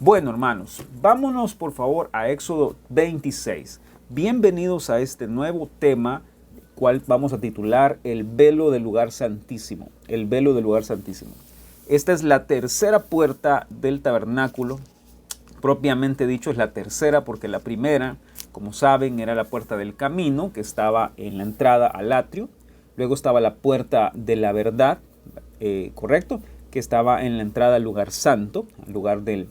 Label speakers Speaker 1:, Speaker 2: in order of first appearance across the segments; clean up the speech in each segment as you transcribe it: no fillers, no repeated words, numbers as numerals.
Speaker 1: Bueno, hermanos, vámonos por favor a Éxodo 26. Bienvenidos a este nuevo tema, cual vamos a titular El velo del lugar santísimo. El velo del lugar santísimo. Esta es la tercera puerta del tabernáculo. Propiamente dicho, es la tercera porque la primera, como saben, era la puerta del camino, que estaba en la entrada al atrio. Luego estaba la puerta de la verdad, ¿correcto? Que estaba en la entrada al lugar santo, al lugar del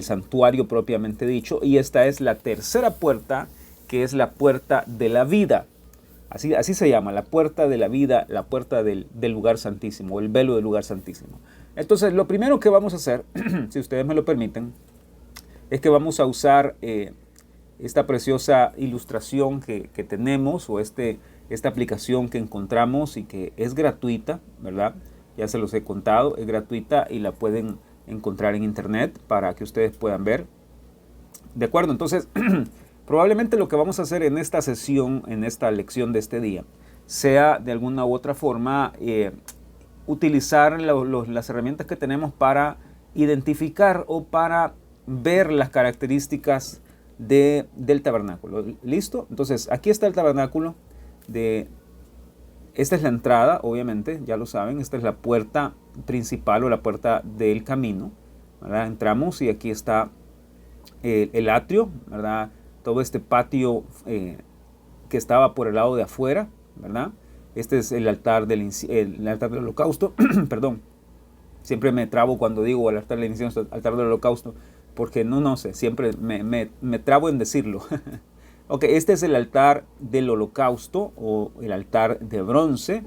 Speaker 1: santuario propiamente dicho. Y esta es la tercera puerta, que es la puerta de la vida. Así se llama, la puerta de la vida, la puerta del lugar santísimo, el velo del lugar santísimo. Entonces, lo primero que vamos a hacer, si ustedes me lo permiten, es que vamos a usar esta preciosa ilustración que tenemos, o esta aplicación que encontramos y que es gratuita, ¿verdad? Ya se los he contado, es gratuita y la pueden encontrar en internet para que ustedes puedan ver. ¿De acuerdo? Entonces, probablemente lo que vamos a hacer en esta sesión, en esta lección de este día, sea de alguna u otra forma utilizar las herramientas que tenemos para identificar o para ver las características del tabernáculo. ¿Listo? Entonces, aquí está el tabernáculo. Esta es la entrada, obviamente, ya lo saben. Esta es la puerta principal o la puerta del camino, ¿verdad? Entramos y aquí está el atrio, ¿verdad? Todo este patio que estaba por el lado de afuera, ¿verdad? Este es el altar del holocausto. Perdón, siempre me trabo cuando digo el altar del incienso, altar del holocausto, porque no sé, siempre me trabo en decirlo. Ok, este es el altar del holocausto o el altar de bronce,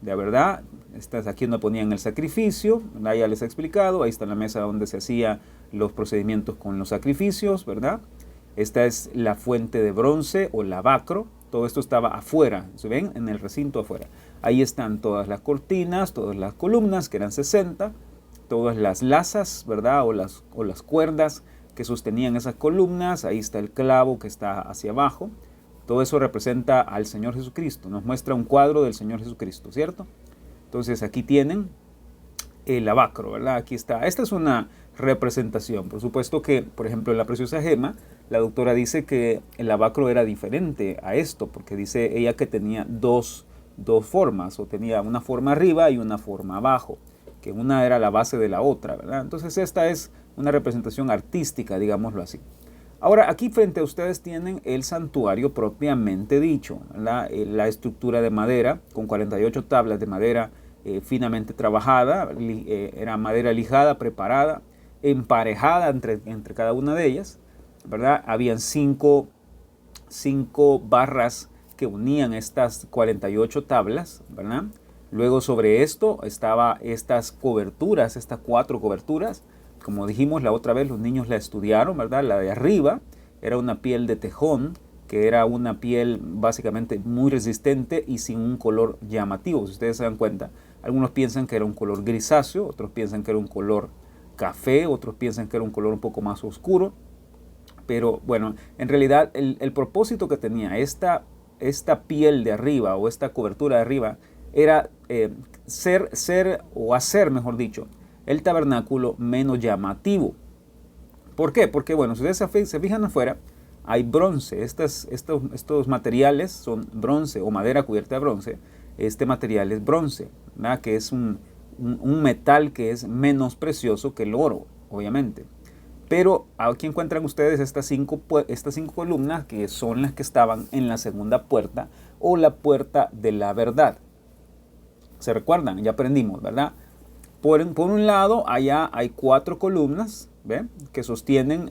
Speaker 1: de verdad. Esta es aquí donde ponían el sacrificio, ¿verdad? Ya les he explicado. Ahí está la mesa donde se hacían los procedimientos con los sacrificios, ¿verdad? Esta es la fuente de bronce o lavacro. Todo esto estaba afuera, ¿se ven? En el recinto afuera. Ahí están todas las cortinas, todas las columnas, que eran 60, todas las lazas, ¿verdad? O las cuerdas que sostenían esas columnas. Ahí está el clavo que está hacia abajo. Todo eso representa al Señor Jesucristo. Nos muestra un cuadro del Señor Jesucristo, ¿cierto? Entonces aquí tienen el lavacro, ¿verdad? Aquí está. Esta es una representación. Por supuesto que, por ejemplo, en la preciosa gema, la doctora dice que el lavacro era diferente a esto, porque dice ella que tenía dos formas, o tenía una forma arriba y una forma abajo, que una era la base de la otra, ¿verdad? Entonces esta es una representación artística, digámoslo así. Ahora, aquí frente a ustedes tienen el santuario propiamente dicho, la estructura de madera con 48 tablas de madera finamente trabajada, era madera lijada, preparada, emparejada entre cada una de ellas, ¿verdad? Habían cinco barras que unían estas 48 tablas, ¿verdad? Luego sobre esto estaban estas coberturas, estas 4 coberturas. Como dijimos la otra vez, los niños la estudiaron, ¿verdad? La de arriba era una piel de tejón, que era una piel básicamente muy resistente y sin un color llamativo. Si ustedes se dan cuenta, algunos piensan que era un color grisáceo, otros piensan que era un color café, otros piensan que era un color un poco más oscuro. Pero bueno, en realidad el propósito que tenía esta piel de arriba, o esta cobertura de arriba, era hacer, mejor dicho, el tabernáculo menos llamativo. ¿Por qué? Porque, bueno, si ustedes se fijan afuera, hay bronce. Estos materiales son bronce o madera cubierta de bronce. Este material es bronce, ¿verdad? Que es un metal que es menos precioso que el oro, obviamente. Pero aquí encuentran ustedes estas cinco columnas, que son las que estaban en la segunda puerta, o la puerta de la verdad. ¿Se recuerdan? Ya aprendimos, ¿verdad? Por un lado, allá hay 4 columnas, ¿ve? Que sostienen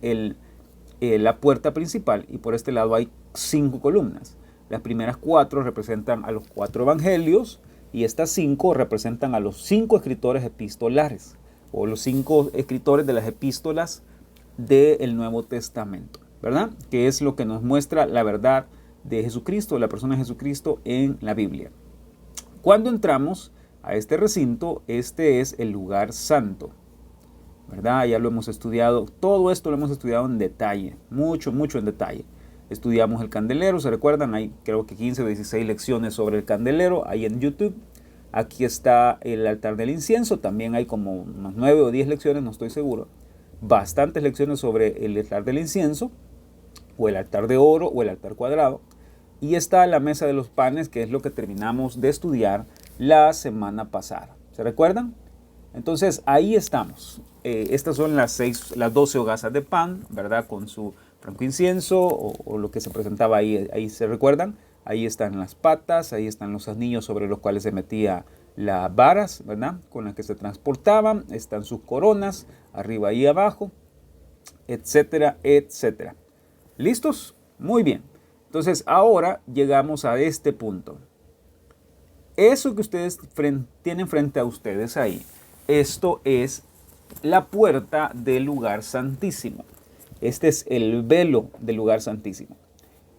Speaker 1: la puerta principal, y por este lado hay 5 columnas. Las primeras 4 representan a los 4 evangelios, y estas 5 representan a los 5 escritores epistolares, o los 5 escritores de las epístolas del Nuevo Testamento, ¿verdad? Que es lo que nos muestra la verdad de Jesucristo, la persona de Jesucristo en la Biblia. Cuando entramos a este recinto, este es el lugar santo, ¿verdad? Ya lo hemos estudiado, todo esto lo hemos estudiado en detalle, mucho en detalle. Estudiamos el candelero, ¿se recuerdan? Hay creo que 15 o 16 lecciones sobre el candelero, ahí en YouTube. Aquí está el altar del incienso, también hay como unas 9 o 10 lecciones, no estoy seguro. bastantes lecciones sobre el altar del incienso, o el altar de oro, o el altar cuadrado. Y está la mesa de los panes, que es lo que terminamos de estudiar la semana pasada. ¿Se recuerdan? Entonces ahí estamos. Estas son las 12 hogazas de pan, ¿verdad? Con su franco incienso o lo que se presentaba ahí se recuerdan. Ahí están las patas, ahí están los anillos sobre los cuales se metía las varas, ¿verdad? Con las que se transportaban. Están sus coronas, arriba y abajo, etcétera, etcétera. ¿Listos? Muy bien. Entonces ahora llegamos a este punto. Eso que ustedes tienen frente a ustedes ahí, esto es la puerta del lugar santísimo. Este es el velo del lugar santísimo.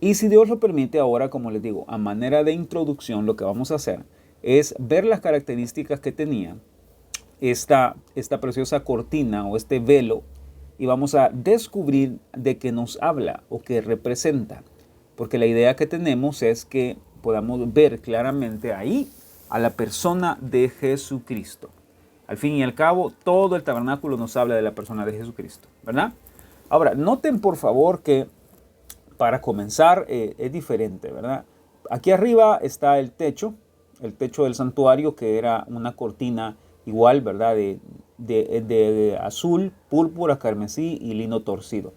Speaker 1: Y si Dios lo permite, ahora, como les digo, a manera de introducción, lo que vamos a hacer es ver las características que tenía esta preciosa cortina o este velo, y vamos a descubrir de qué nos habla o qué representa. Porque la idea que tenemos es que podamos ver claramente ahí a la persona de Jesucristo. Al fin y al cabo, todo el tabernáculo nos habla de la persona de Jesucristo, ¿verdad? Ahora, noten por favor que para comenzar es diferente, ¿verdad? Aquí arriba está el techo del santuario, que era una cortina igual, ¿verdad? De azul, púrpura, carmesí y lino torcido.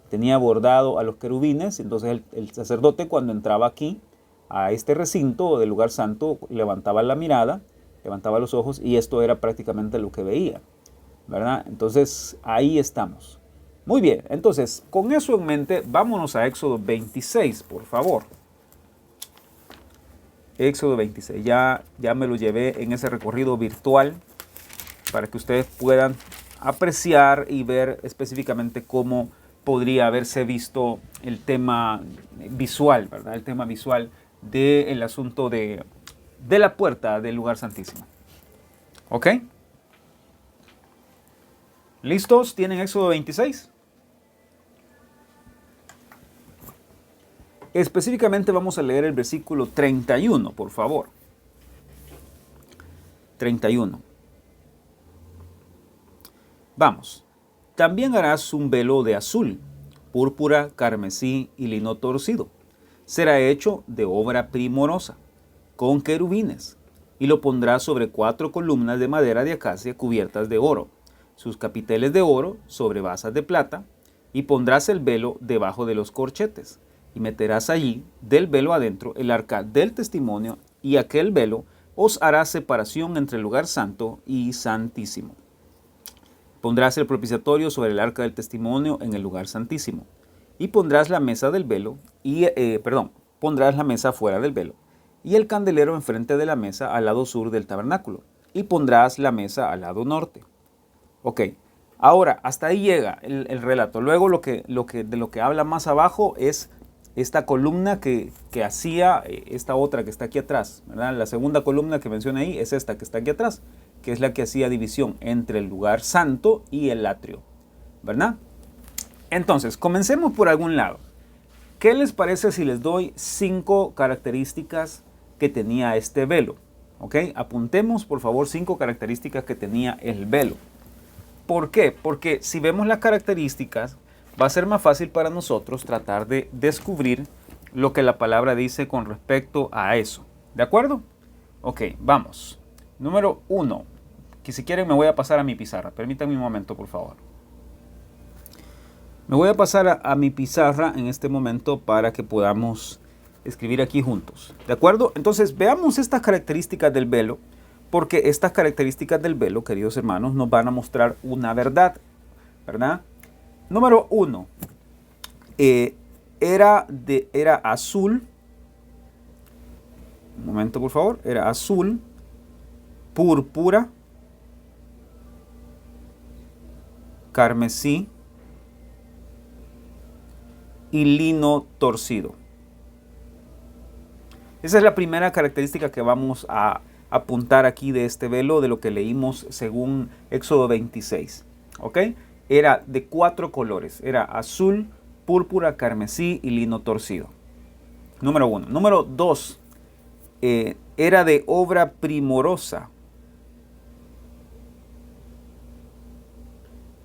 Speaker 1: Tenía bordado a los querubines. Entonces el sacerdote, cuando entraba aquí a este recinto del lugar santo, levantaba la mirada, levantaba los ojos, y esto era prácticamente lo que veía, ¿verdad? Entonces ahí estamos. Muy bien, entonces con eso en mente, vámonos a Éxodo 26, por favor. Éxodo 26, ya me lo llevé en ese recorrido virtual para que ustedes puedan apreciar y ver específicamente cómo podría haberse visto el tema visual, ¿verdad? El tema visual del asunto de la puerta del lugar santísimo. ¿Ok? ¿Listos? ¿Tienen Éxodo 26? Específicamente vamos a leer el versículo 31, por favor. 31. Vamos. También harás un velo de azul, púrpura, carmesí y lino torcido. Será hecho de obra primorosa, con querubines, y lo pondrás sobre 4 columnas de madera de acacia cubiertas de oro, sus capiteles de oro sobre basas de plata, y pondrás el velo debajo de los corchetes, y meterás allí del velo adentro el arca del testimonio, y aquel velo os hará separación entre el lugar santo y santísimo. Pondrás el propiciatorio sobre el arca del testimonio en el lugar santísimo, y pondrás la mesa del velo, pondrás la mesa fuera del velo, y el candelero enfrente de la mesa al lado sur del tabernáculo, y pondrás la mesa al lado norte. Ok, ahora hasta ahí llega el relato. Luego de lo que habla más abajo es esta columna que hacía esta otra que está aquí atrás, ¿verdad? La segunda columna que menciona ahí es esta que está aquí atrás, que es la que hacía división entre el lugar santo y el atrio, ¿verdad? Entonces, comencemos por algún lado. ¿Qué les parece si les doy 5 características que tenía este velo? ¿Ok? Apuntemos, por favor, 5 características que tenía el velo. ¿Por qué? Porque si vemos las características, va a ser más fácil para nosotros tratar de descubrir lo que la palabra dice con respecto a eso. ¿De acuerdo? Ok, vamos. Número 1. Que si quieren me voy a pasar a mi pizarra. Permítanme un momento, por favor. Me voy a pasar a mi pizarra en este momento para que podamos escribir aquí juntos. ¿De acuerdo? Entonces veamos estas características del velo, porque estas características del velo, queridos hermanos, nos van a mostrar una verdad, ¿verdad? Número 1. Era azul. Un momento, por favor. Era azul, púrpura, carmesí y lino torcido. Esa es la primera característica que vamos a apuntar aquí de este velo, de lo que leímos según Éxodo 26. ¿Ok? Era de 4 colores. Era azul, púrpura, carmesí y lino torcido. Número 1. Número 2. Era de obra primorosa.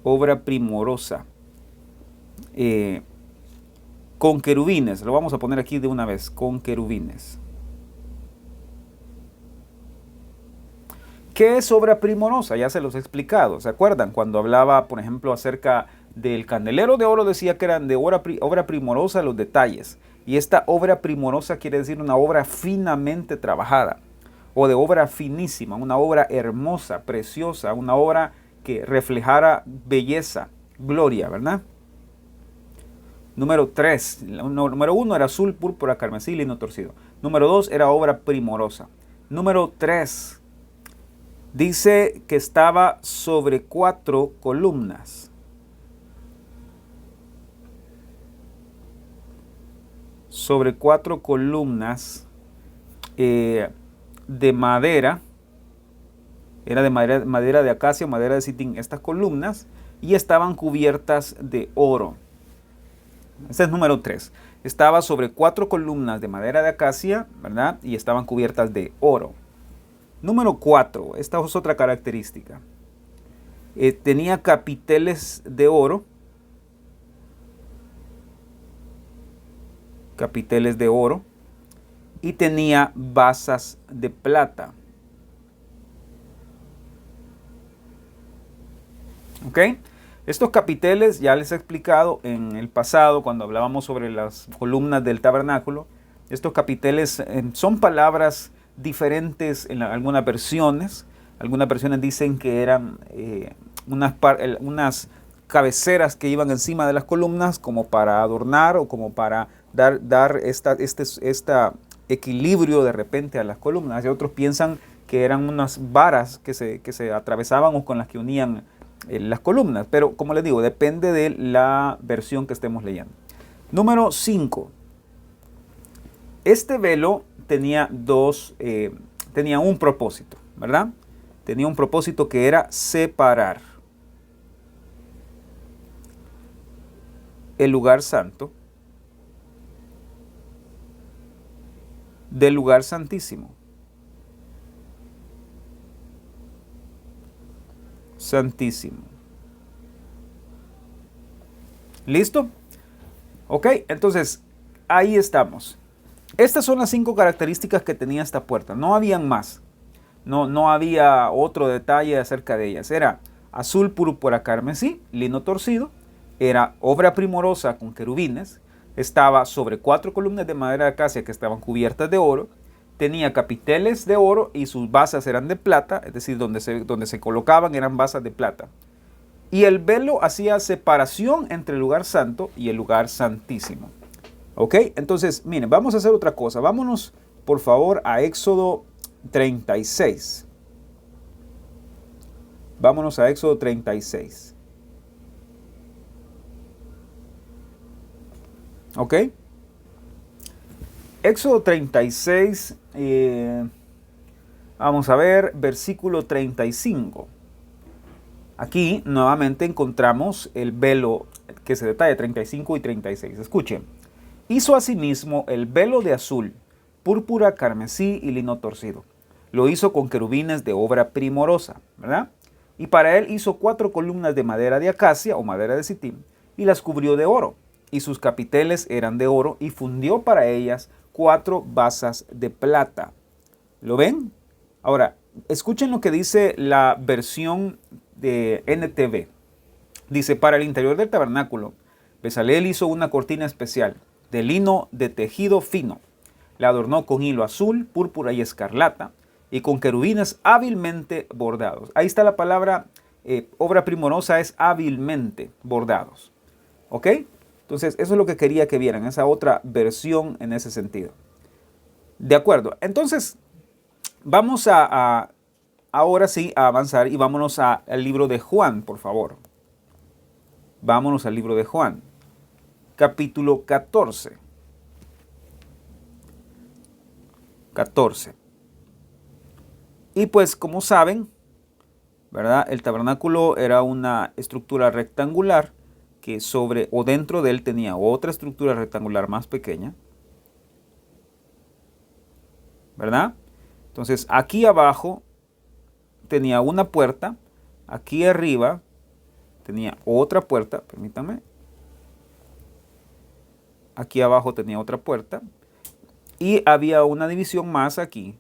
Speaker 1: obra primorosa. Con querubines, lo vamos a poner aquí de una vez, con querubines. ¿Qué es obra primorosa? Ya se los he explicado, ¿se acuerdan? Cuando hablaba, por ejemplo, acerca del candelero de oro, decía que eran de obra primorosa los detalles. Y esta obra primorosa quiere decir una obra finamente trabajada, o de obra finísima, una obra hermosa, preciosa, una obra que reflejara belleza, gloria, ¿verdad? Número 3, número 1 era azul, púrpura, carmesí, lino torcido. Número 2 era obra primorosa. Número 3, dice que estaba sobre 4 columnas. Sobre 4 columnas de madera. Era de madera de acacia, madera de sitín, estas columnas, y estaban cubiertas de oro. Este es número 3. Estaba sobre 4 columnas de madera de acacia, ¿verdad? Y estaban cubiertas de oro. Número 4, esta es otra característica. Tenía capiteles de oro. Capiteles de oro. Y tenía basas de plata. ¿Ok? Estos capiteles ya les he explicado en el pasado cuando hablábamos sobre las columnas del tabernáculo. Estos capiteles son palabras diferentes en algunas versiones. Algunas versiones dicen que eran unas cabeceras que iban encima de las columnas como para adornar o como para dar este equilibrio de repente a las columnas. Y otros piensan que eran unas varas que se atravesaban o con las que unían las columnas, pero como les digo, depende de la versión que estemos leyendo. Número 5. Este velo tenía tenía un propósito, ¿verdad? Tenía un propósito que era separar el lugar santo del lugar santísimo. Santísimo. ¿Listo? Ok, entonces ahí estamos. Estas son las 5 características que tenía esta puerta. No habían más. No había otro detalle acerca de ellas. Era azul, púrpura, carmesí, lino torcido. Era obra primorosa con querubines. Estaba sobre 4 columnas de madera de acacia que estaban cubiertas de oro. Tenía capiteles de oro y sus basas eran de plata, es decir, donde se colocaban eran basas de plata. Y el velo hacía separación entre el lugar santo y el lugar santísimo. ¿Ok? Entonces, miren, vamos a hacer otra cosa. Vámonos, por favor, a Éxodo 36. Vámonos a Éxodo 36. ¿Ok? Éxodo 36, vamos a ver, versículo 35. Aquí nuevamente encontramos el velo que se detalla, 35 y 36. Escuchen. Hizo asimismo el velo de azul, púrpura, carmesí y lino torcido. Lo hizo con querubines de obra primorosa, ¿verdad? Y para él hizo 4 columnas de madera de acacia o madera de sitín y las cubrió de oro. Y sus capiteles eran de oro y fundió para ellas 4 basas de plata. ¿Lo ven? Ahora, escuchen lo que dice la versión de NTV. Dice, para el interior del tabernáculo, Bezaleel hizo una cortina especial de lino de tejido fino. La adornó con hilo azul, púrpura y escarlata y con querubines hábilmente bordados. Ahí está la palabra obra primorosa, es hábilmente bordados. ¿Ok? Entonces, eso es lo que quería que vieran, esa otra versión en ese sentido. De acuerdo. Entonces, vamos ahora sí a avanzar y vámonos al libro de Juan, por favor. Vámonos al libro de Juan, capítulo 14. 14. Y pues, como saben, ¿verdad? El tabernáculo era una estructura rectangular que sobre o dentro de él tenía otra estructura rectangular más pequeña, ¿verdad? Entonces aquí abajo tenía una puerta, aquí arriba tenía otra puerta, permítanme. Aquí abajo tenía otra puerta. Y había una división más aquí,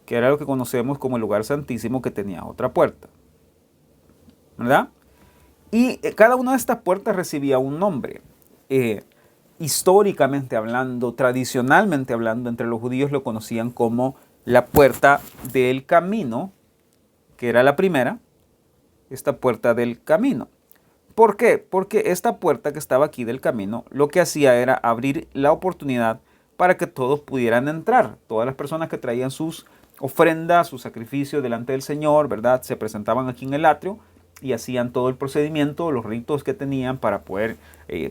Speaker 1: que era lo que conocemos como el lugar santísimo, que tenía otra puerta. ¿Verdad? Y cada una de estas puertas recibía un nombre. Históricamente hablando, tradicionalmente hablando, entre los judíos lo conocían como la puerta del camino, que era la primera, esta puerta del camino. ¿Por qué? Porque esta puerta que estaba aquí del camino, lo que hacía era abrir la oportunidad para que todos pudieran entrar. Todas las personas que traían sus ofrendas, sus sacrificios delante del Señor, ¿verdad? Se presentaban aquí en el atrio y hacían todo el procedimiento, los ritos que tenían para poder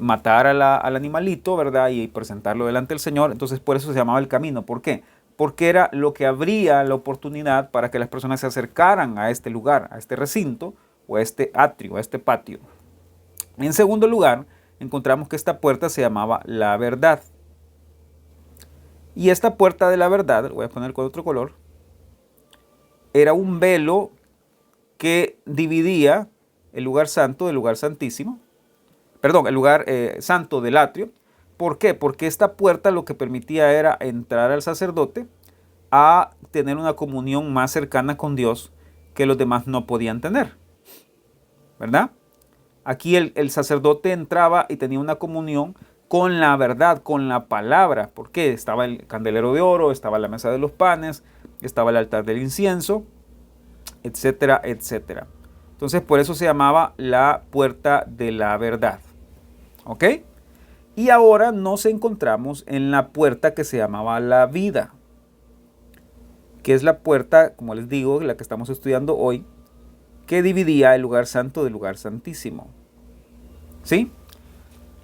Speaker 1: matar al animalito, ¿verdad? Y presentarlo delante del Señor. Entonces por eso se llamaba el camino. ¿Por qué? Porque era lo que abría la oportunidad para que las personas se acercaran a este lugar, a este recinto, o a este atrio, a este patio. En segundo lugar, encontramos que esta puerta se llamaba la verdad. Y esta puerta de la verdad, lo voy a poner con otro color, era un velo que dividía el lugar santo del lugar santísimo. Perdón, el lugar santo del atrio. ¿Por qué? Porque esta puerta lo que permitía era entrar al sacerdote a tener una comunión más cercana con Dios que los demás no podían tener. ¿Verdad? Aquí el sacerdote entraba y tenía una comunión con la verdad, con la palabra, porque estaba el candelero de oro, estaba la mesa de los panes, estaba el altar del incienso, etcétera, etcétera. Entonces por eso se llamaba la puerta de la verdad. ¿Ok? Y ahora nos encontramos en la puerta que se llamaba la vida, que es la puerta, como les digo, la que estamos estudiando hoy, que dividía el lugar santo del lugar santísimo. ¿Sí?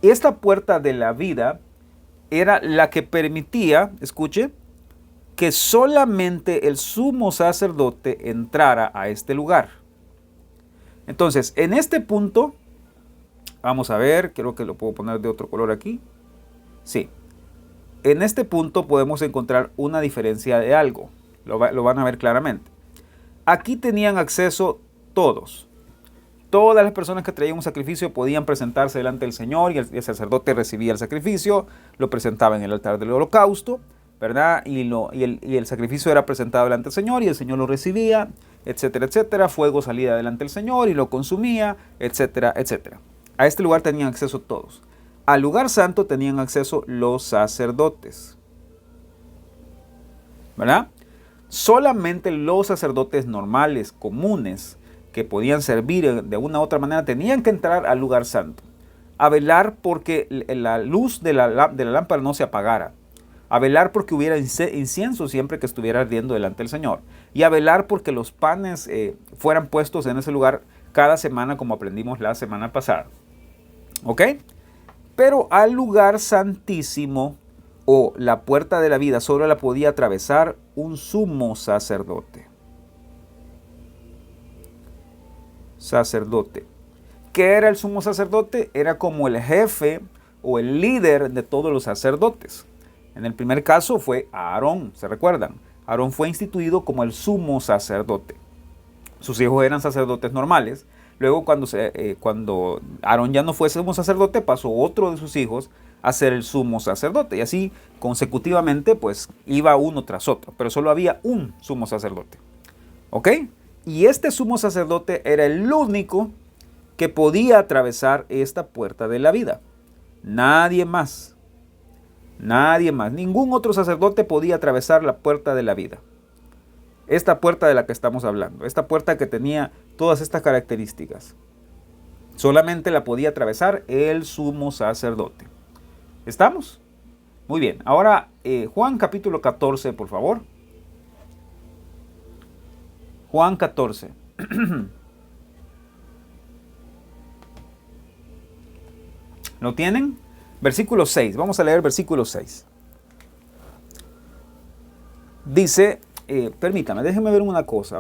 Speaker 1: Esta puerta de la vida era la que permitía, escuche, que solamente el sumo sacerdote entrara a este lugar. Entonces, en este punto, vamos a ver, creo que lo puedo poner de otro color aquí. Sí. En este punto podemos encontrar una diferencia de algo. Lo van a ver claramente. Aquí tenían acceso todos. Todas las personas que traían un sacrificio podían presentarse delante del Señor y el sacerdote recibía el sacrificio, lo presentaba en el altar del holocausto, ¿verdad? Y el sacrificio era presentado delante del Señor y el Señor lo recibía, etcétera, etcétera. Fuego salía delante del Señor y lo consumía, etcétera, etcétera. A este lugar tenían acceso todos. Al lugar santo tenían acceso los sacerdotes, ¿verdad? Solamente los sacerdotes normales, comunes, que podían servir de una u otra manera, tenían que entrar al lugar santo, a velar porque la luz de la lámpara no se apagara, a velar porque hubiera incienso siempre que estuviera ardiendo delante del Señor, y a velar porque los panes fueran puestos en ese lugar cada semana, como aprendimos la semana pasada. ¿Ok? Pero al lugar santísimo, o la puerta de la vida, solo la podía atravesar un sumo sacerdote. ¿Qué era el sumo sacerdote? Era como el jefe o el líder de todos los sacerdotes. En el primer caso fue Aarón, ¿se recuerdan? Aarón fue instituido como el sumo sacerdote. Sus hijos eran sacerdotes normales. Luego cuando Aarón ya no fue sumo sacerdote, pasó otro de sus hijos a ser el sumo sacerdote. Y así consecutivamente pues iba uno tras otro. Pero solo había un sumo sacerdote. ¿Ok? Y este sumo sacerdote era el único que podía atravesar esta puerta de la vida. Nadie más. Nadie más. Ningún otro sacerdote podía atravesar la puerta de la vida. Esta puerta de la que estamos hablando. Esta puerta que tenía todas estas características. Solamente la podía atravesar el sumo sacerdote. ¿Estamos? Muy bien. Ahora, Juan capítulo 14, por favor. Juan 14. ¿Lo tienen? Versículo 6. Vamos a leer versículo 6. Dice, permítame, déjenme ver una cosa.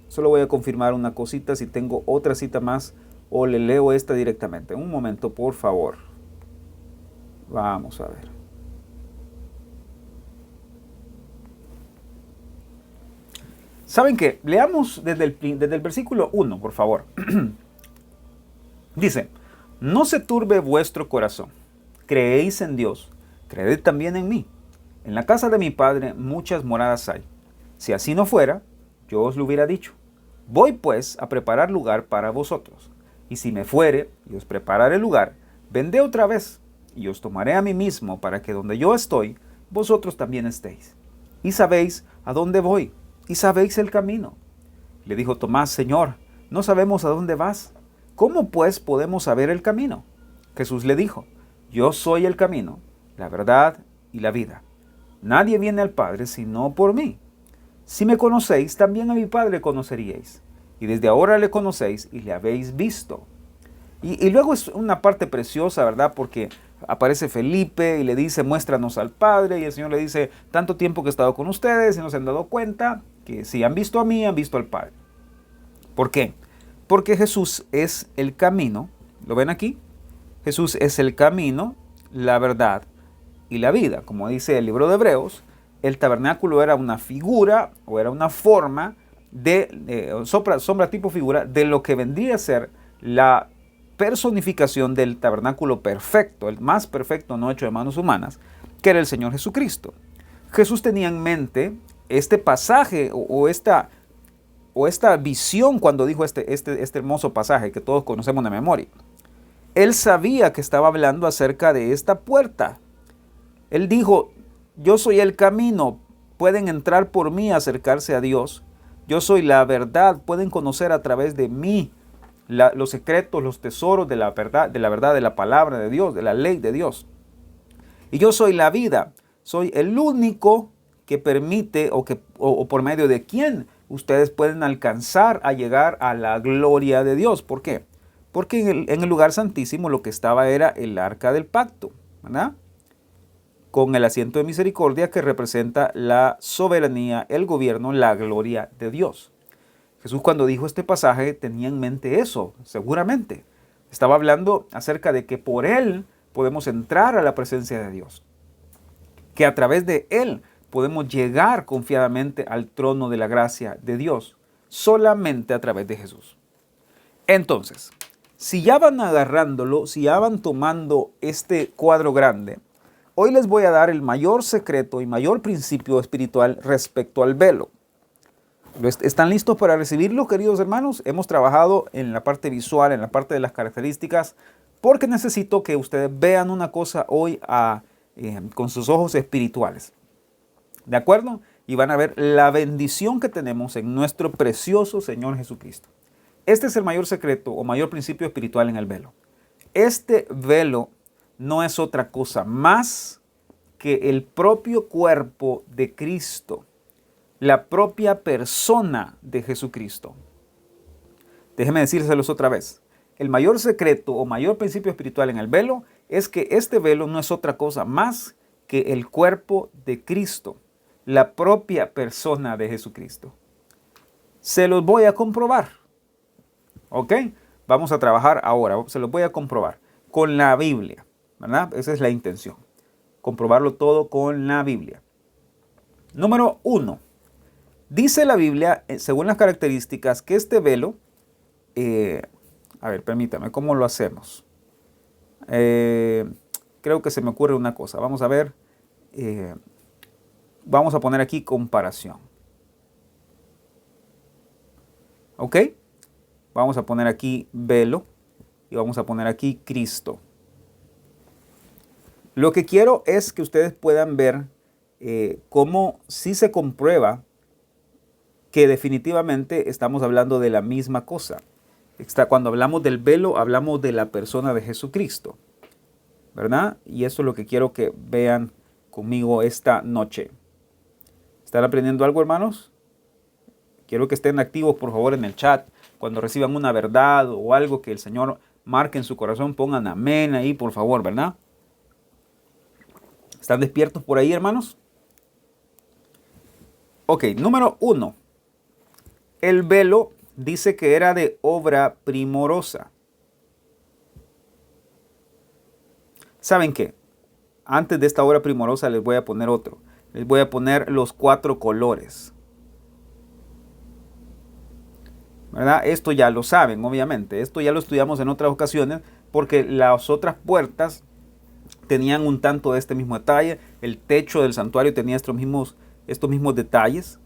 Speaker 1: Solo voy a confirmar una cosita si tengo otra cita más o le leo esta directamente. Un momento, por favor. Vamos a ver. ¿Saben qué? Leamos desde el versículo 1, por favor. Dice, no se turbe vuestro corazón. Creéis en Dios, creed también en mí. En la casa de mi Padre muchas moradas hay. Si así no fuera, yo os lo hubiera dicho. Voy pues a preparar lugar para vosotros. Y si me fuere y os prepararé lugar, vendré otra vez y os tomaré a mí mismo para que donde yo estoy, vosotros también estéis. Y sabéis a dónde voy, y sabéis el camino. Le dijo Tomás, Señor, no sabemos a dónde vas. ¿Cómo pues podemos saber el camino? Jesús le dijo, yo soy el camino, la verdad y la vida. Nadie viene al Padre sino por mí. Si me conocéis, también a mi Padre conoceríais. Y desde ahora le conocéis y le habéis visto. Y luego es una parte preciosa, ¿verdad? Porque aparece Felipe y le dice, muéstranos al Padre. Y el Señor le dice, tanto tiempo que he estado con ustedes y no se han dado cuenta que si han visto a mí, han visto al Padre. ¿Por qué? Porque Jesús es el camino. ¿Lo ven aquí? Jesús es el camino, la verdad y la vida. Como dice el libro de Hebreos, el tabernáculo era una figura o era una forma sombra tipo figura de lo que vendría a ser la personificación del tabernáculo perfecto, el más perfecto no hecho de manos humanas, que era el Señor Jesucristo. Jesús tenía en mente este pasaje o esta visión cuando dijo este hermoso pasaje que todos conocemos de memoria. Él sabía que estaba hablando acerca de esta puerta. Él dijo, yo soy el camino, pueden entrar por mí a acercarse a Dios. Yo soy la verdad, pueden conocer a través de mí los secretos, los tesoros de la verdad, de la palabra de Dios, de la ley de Dios. Y yo soy la vida, soy el único que permite o por medio de quien ustedes pueden alcanzar a llegar a la gloria de Dios. ¿Por qué? Porque en el lugar santísimo lo que estaba era el arca del pacto, ¿verdad? Con el asiento de misericordia que representa la soberanía, el gobierno, la gloria de Dios. Jesús cuando dijo este pasaje tenía en mente eso, seguramente. Estaba hablando acerca de que por Él podemos entrar a la presencia de Dios. Que a través de Él podemos llegar confiadamente al trono de la gracia de Dios, solamente a través de Jesús. Entonces, si ya van agarrándolo, si ya van tomando este cuadro grande, hoy les voy a dar el mayor secreto y mayor principio espiritual respecto al velo. ¿Están listos para recibirlo, queridos hermanos? Hemos trabajado en la parte visual, en la parte de las características, porque necesito que ustedes vean una cosa hoy con sus ojos espirituales. ¿De acuerdo? Y van a ver la bendición que tenemos en nuestro precioso Señor Jesucristo. Este es el mayor secreto o mayor principio espiritual en el velo. Este velo no es otra cosa más que el propio cuerpo de Cristo, la propia persona de Jesucristo. Déjenme decírselos otra vez. El mayor secreto o mayor principio espiritual en el velo es que este velo no es otra cosa más que el cuerpo de Cristo, la propia persona de Jesucristo. Se los voy a comprobar. ¿Ok? Vamos a trabajar ahora. Se los voy a comprobar con la Biblia, ¿verdad? Esa es la intención. Comprobarlo todo con la Biblia. Número 1. Dice la Biblia, según las características, que este velo, a ver, permítame, ¿cómo lo hacemos? Creo que se me ocurre una cosa. Vamos a ver, vamos a poner aquí comparación. ¿Ok? Vamos a poner aquí velo y vamos a poner aquí Cristo. Lo que quiero es que ustedes puedan ver cómo sí se comprueba que definitivamente estamos hablando de la misma cosa. Cuando hablamos del velo, hablamos de la persona de Jesucristo, ¿verdad? Y eso es lo que quiero que vean conmigo esta noche. ¿Están aprendiendo algo, hermanos? Quiero que estén activos, por favor, en el chat. Cuando reciban una verdad o algo que el Señor marque en su corazón, pongan amén ahí, por favor, ¿verdad? ¿Están despiertos por ahí, hermanos? Ok, número 1. El velo dice que era de obra primorosa. ¿Saben qué? Antes de esta obra primorosa les voy a poner otro. Les voy a poner los 4 colores. ¿verdad? Esto ya lo saben, obviamente. Esto ya lo estudiamos en otras ocasiones porque las otras puertas tenían un tanto de este mismo detalle. El techo del santuario tenía estos mismos detalles,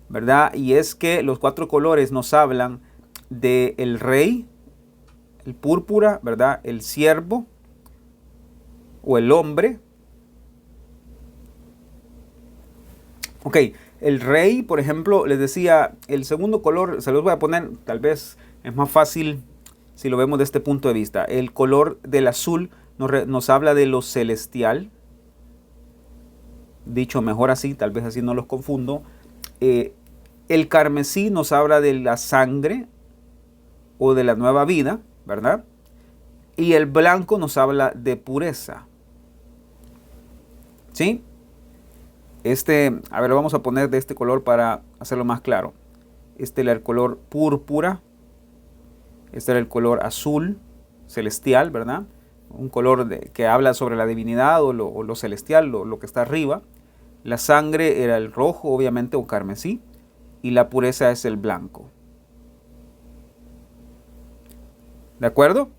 Speaker 1: ¿verdad? Y es que los 4 colores nos hablan del rey, el púrpura, ¿verdad? El siervo o el hombre. Ok, el rey, por ejemplo, les decía, el segundo color, se los voy a poner, tal vez es más fácil si lo vemos de este punto de vista. El color del azul nos habla de lo celestial. Dicho mejor así, tal vez así no los confundo. El carmesí nos habla de la sangre o de la nueva vida, ¿verdad? Y el blanco nos habla de pureza. ¿Sí? A ver, lo vamos a poner de este color para hacerlo más claro. Este era el color púrpura. Este era el color azul celestial, ¿verdad? Un color que habla sobre la divinidad o lo celestial, lo que está arriba. La sangre era el rojo, obviamente, o carmesí. Y la pureza es el blanco. ¿De acuerdo?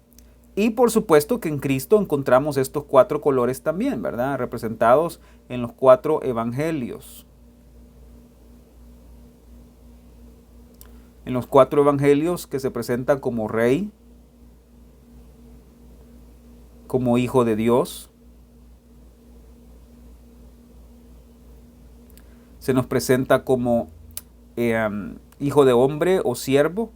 Speaker 1: Y por supuesto que en Cristo encontramos estos 4 colores también, ¿verdad? Representados en los 4 evangelios. En los 4 evangelios que se presentan como rey, como hijo de Dios. Se nos presenta como hijo de hombre o siervo.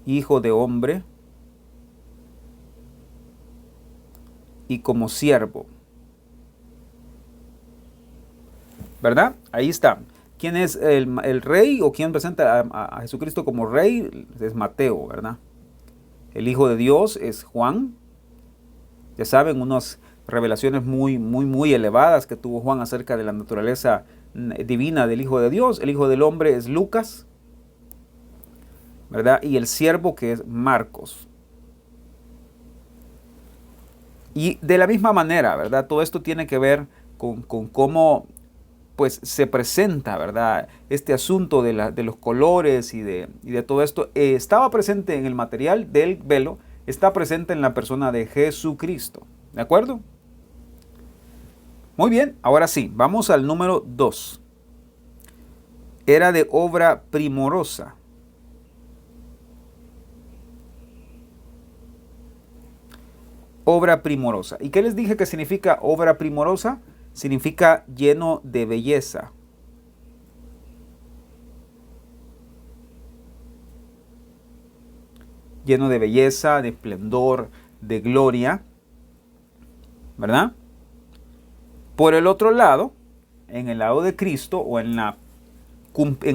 Speaker 1: Hijo de hombre y como siervo, ¿verdad? Ahí está. ¿Quién es el rey o quién presenta a Jesucristo como rey? Es Mateo, ¿verdad? El Hijo de Dios es Juan. Ya saben, unas revelaciones muy elevadas que tuvo Juan acerca de la naturaleza divina del Hijo de Dios. El Hijo del Hombre es Lucas, ¿verdad? Y el siervo, que es Marcos. Y de la misma manera, ¿verdad? Todo esto tiene que ver con cómo pues se presenta, ¿verdad? Este asunto de los colores y de todo esto estaba presente en el material del velo, está presente en la persona de Jesucristo. ¿De acuerdo? Muy bien, ahora sí, vamos al número 2. Era de obra primorosa. Obra primorosa. ¿Y qué les dije que significa obra primorosa? Significa lleno de belleza. Lleno de belleza, de esplendor, de gloria, ¿verdad? Por el otro lado, en el lado de Cristo o en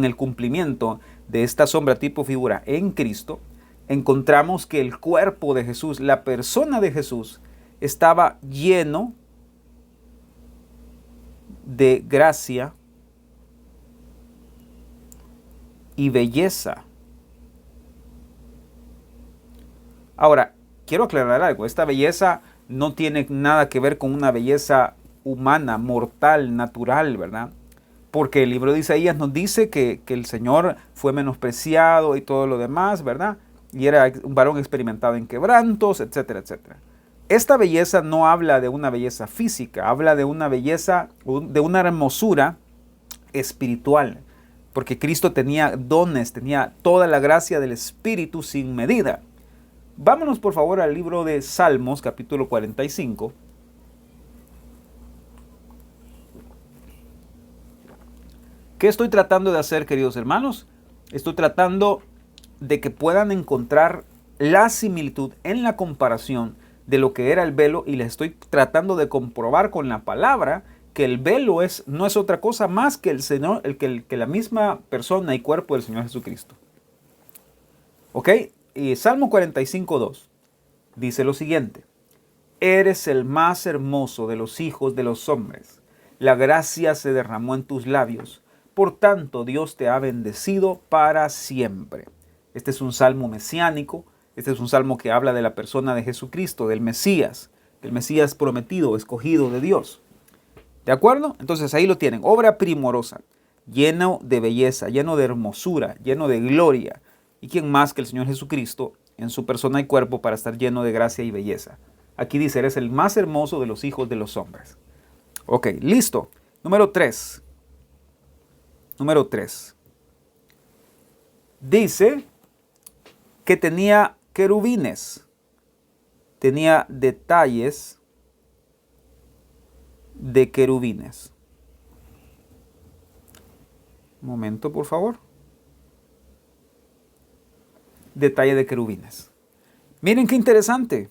Speaker 1: el cumplimiento de esta sombra tipo figura en Cristo, encontramos que el cuerpo de Jesús, la persona de Jesús, estaba lleno de gracia y belleza. Ahora, quiero aclarar algo. Esta belleza no tiene nada que ver con una belleza humana, mortal, natural, ¿verdad? Porque el libro de Isaías nos dice que el Señor fue menospreciado y todo lo demás, ¿verdad? Y era un varón experimentado en quebrantos, etcétera, etcétera. Esta belleza no habla de una belleza física, habla de una belleza, de una hermosura espiritual. Porque Cristo tenía dones, tenía toda la gracia del Espíritu sin medida. Vámonos por favor al libro de Salmos, capítulo 45. ¿Qué estoy tratando de hacer, queridos hermanos? Estoy tratando de que puedan encontrar la similitud en la comparación de lo que era el velo, y les estoy tratando de comprobar con la palabra que el velo no es otra cosa más que el Señor, que la misma persona y cuerpo del Señor Jesucristo. ¿Ok? Y Salmo 45:2 dice lo siguiente: eres el más hermoso de los hijos de los hombres, la gracia se derramó en tus labios, por tanto Dios te ha bendecido para siempre. Este es un salmo mesiánico, este es un salmo que habla de la persona de Jesucristo, del Mesías prometido, escogido de Dios. ¿De acuerdo? Entonces ahí lo tienen, obra primorosa. lleno de belleza, lleno de hermosura, lleno de gloria. ¿Y quién más que el Señor Jesucristo en su persona y cuerpo para estar lleno de gracia y belleza? Aquí dice, eres el más hermoso de los hijos de los hombres. Ok, listo. Número 3. Número 3. Dice que tenía querubines. Tenía detalles de querubines. Un momento, por favor. Detalle de querubines. Miren qué interesante.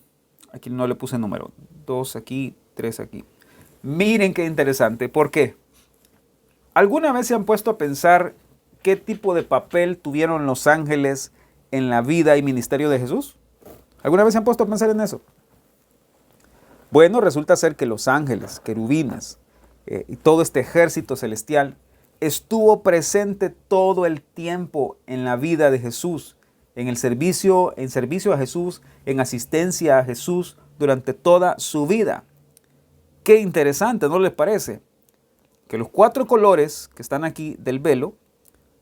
Speaker 1: Aquí no le puse número. 2 aquí, 3 aquí. Miren qué interesante. ¿Por qué? ¿Alguna vez se han puesto a pensar qué tipo de papel tuvieron los ángeles en la vida y ministerio de Jesús? ¿Alguna vez se han puesto a pensar en eso? Bueno, resulta ser que los ángeles, querubines y todo este ejército celestial estuvo presente todo el tiempo en la vida de Jesús, en servicio a Jesús, en asistencia a Jesús durante toda su vida. Qué interesante, ¿no les parece? Que los 4 colores que están aquí del velo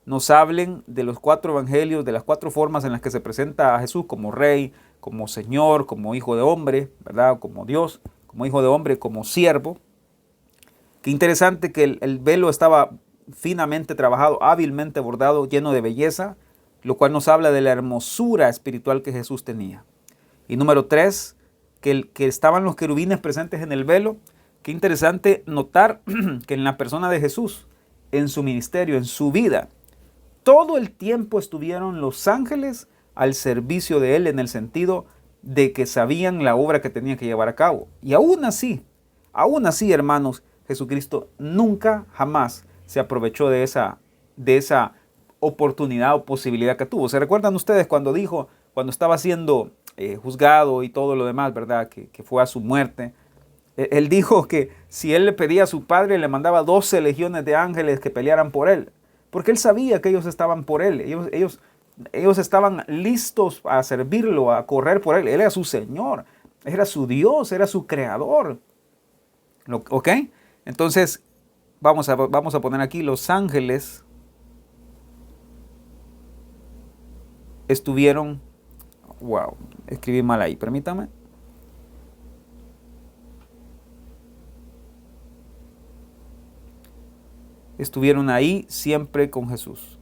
Speaker 1: nos hablen de los 4 evangelios, de las 4 formas en las que se presenta a Jesús como Rey, como Señor, como Hijo de Hombre, ¿verdad? Como Dios, como Hijo de Hombre, como Siervo. Qué interesante que el velo estaba finamente trabajado, hábilmente bordado, lleno de belleza, lo cual nos habla de la hermosura espiritual que Jesús tenía. Y número 3, que estaban los querubines presentes en el velo. Qué interesante notar que en la persona de Jesús, en su ministerio, en su vida, todo el tiempo estuvieron los ángeles al servicio de él en el sentido de que sabían la obra que tenía que llevar a cabo. Y aún así, hermanos, Jesucristo nunca, jamás se aprovechó de esa oportunidad o posibilidad que tuvo. ¿Se recuerdan ustedes cuando estaba siendo juzgado y todo lo demás, ¿verdad? Que fue a su muerte. Él dijo que si él le pedía a su padre, le mandaba 12 legiones de ángeles que pelearan por él. Porque él sabía que ellos estaban por él. Ellos estaban listos a servirlo, a correr por él. Él era su Señor, era su Dios, era su Creador. ¿Ok? Entonces, vamos a poner aquí los ángeles estuvieron... Wow, escribí mal ahí, permítame. Estuvieron ahí siempre con Jesús.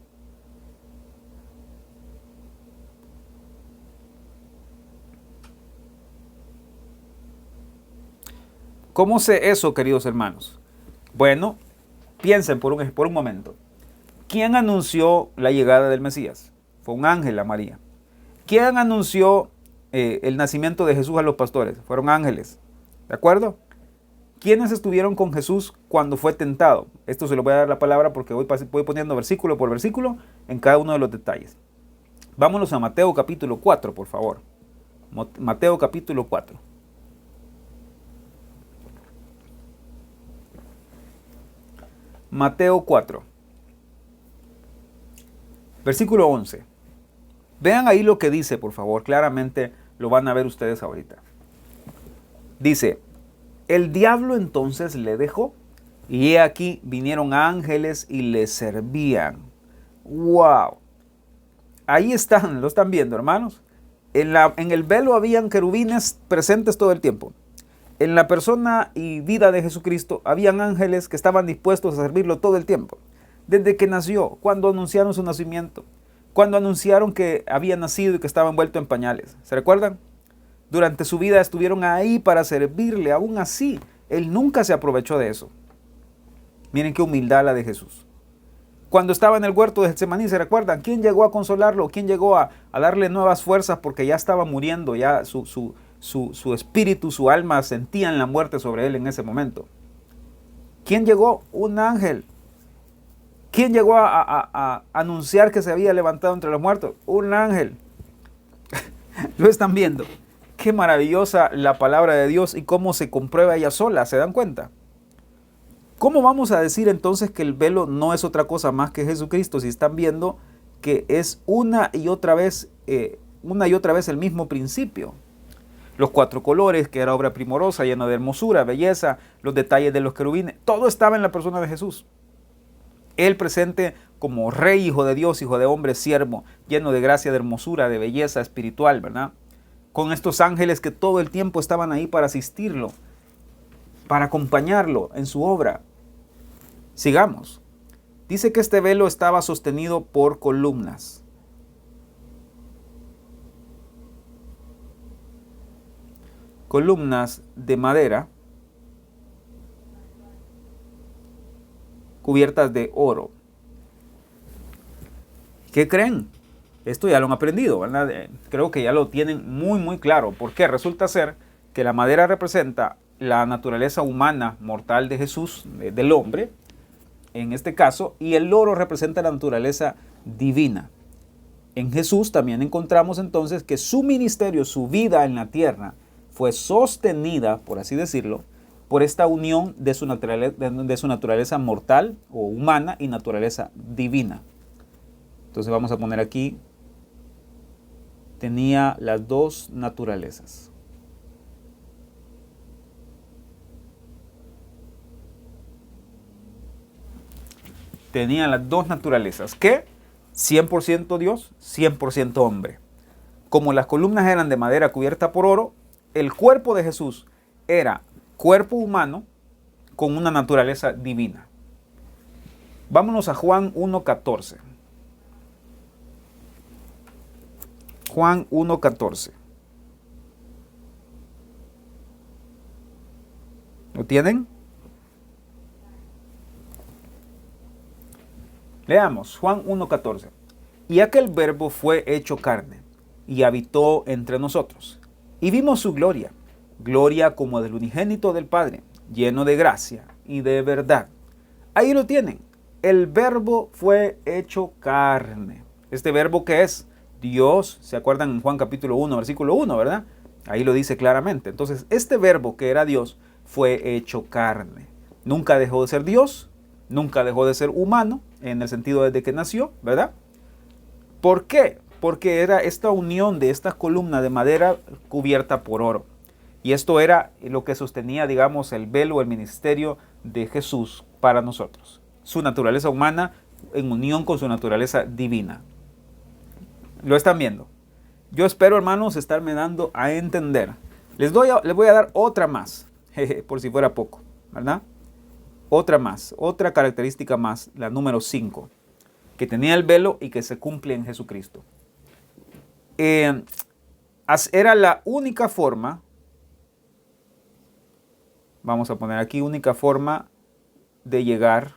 Speaker 1: ¿Cómo sé eso, queridos hermanos? Bueno, piensen por un momento. ¿Quién anunció la llegada del Mesías? Fue un ángel a María. ¿Quién anunció el nacimiento de Jesús a los pastores? Fueron ángeles. ¿De acuerdo? ¿Quiénes estuvieron con Jesús cuando fue tentado? Esto se lo voy a dar la palabra porque voy poniendo versículo por versículo en cada uno de los detalles. Vámonos a Mateo capítulo 4, por favor. Mateo capítulo 4. Mateo 4. Versículo 11. Vean ahí lo que dice, por favor. Claramente lo van a ver ustedes ahorita. Dice, el diablo entonces le dejó, y he aquí vinieron ángeles y le servían. ¡Wow! Ahí están, lo están viendo, hermanos. En el velo habían querubines presentes todo el tiempo. En la persona y vida de Jesucristo habían ángeles que estaban dispuestos a servirlo todo el tiempo. Desde que nació, cuando anunciaron su nacimiento, cuando anunciaron que había nacido y que estaba envuelto en pañales. ¿Se recuerdan? Durante su vida estuvieron ahí para servirle. Aún así, él nunca se aprovechó de eso. Miren qué humildad la de Jesús. Cuando estaba en el huerto de Getsemaní, ¿se recuerdan? ¿Quién llegó a consolarlo? ¿Quién llegó a darle nuevas fuerzas porque ya estaba muriendo? Ya su espíritu, su alma sentían la muerte sobre él en ese momento. ¿Quién llegó? Un ángel. ¿Quién llegó a anunciar que se había levantado entre los muertos? Un ángel. Lo están viendo. Qué maravillosa la palabra de Dios y cómo se comprueba ella sola, ¿se dan cuenta? ¿Cómo vamos a decir entonces que el velo no es otra cosa más que Jesucristo si están viendo que es una y otra vez el mismo principio? Los 4 colores, que era obra primorosa, llena de hermosura, belleza, los detalles de los querubines, todo estaba en la persona de Jesús. Él presente como Rey, Hijo de Dios, Hijo de hombre, siervo, lleno de gracia, de hermosura, de belleza espiritual, ¿verdad? Con estos ángeles que todo el tiempo estaban ahí para asistirlo, para acompañarlo en su obra. Sigamos. Dice que este velo estaba sostenido por columnas. Columnas de madera cubiertas de oro. ¿Qué creen? Esto ya lo han aprendido, ¿verdad? Creo que ya lo tienen muy claro. Porque resulta ser que la madera representa la naturaleza humana mortal de Jesús, del hombre, en este caso, y el oro representa la naturaleza divina. En Jesús también encontramos entonces que su ministerio, su vida en la tierra, fue sostenida, por así decirlo, por esta unión de su naturaleza mortal o humana y naturaleza divina. Entonces vamos a poner aquí, tenía las dos naturalezas. Tenía las dos naturalezas, que 100% Dios, 100% hombre. Como las columnas eran de madera cubierta por oro, el cuerpo de Jesús era cuerpo humano con una naturaleza divina. Vámonos a Juan 1:14. Juan 1:14. ¿Lo tienen? Leamos Juan 1:14. Y aquel verbo fue hecho carne y habitó entre nosotros. Y vimos su gloria, gloria como del unigénito del Padre, lleno de gracia y de verdad. Ahí lo tienen. El verbo fue hecho carne. Este verbo que es Dios, ¿se acuerdan en Juan capítulo 1, versículo 1, verdad? Ahí lo dice claramente. Entonces, este verbo que era Dios fue hecho carne. Nunca dejó de ser Dios, nunca dejó de ser humano, en el sentido desde que nació, ¿verdad? ¿Por qué? Porque era esta unión de esta columna de madera cubierta por oro. Y esto era lo que sostenía, digamos, el velo, el ministerio de Jesús para nosotros. Su naturaleza humana en unión con su naturaleza divina. ¿Lo están viendo? Yo espero, hermanos, estarme dando a entender. Les voy a dar otra más, por si fuera poco, ¿verdad? Otra más, otra característica más, la número 5, que tenía el velo y que se cumple en Jesucristo. Era la única forma, vamos a poner aquí, única forma de llegar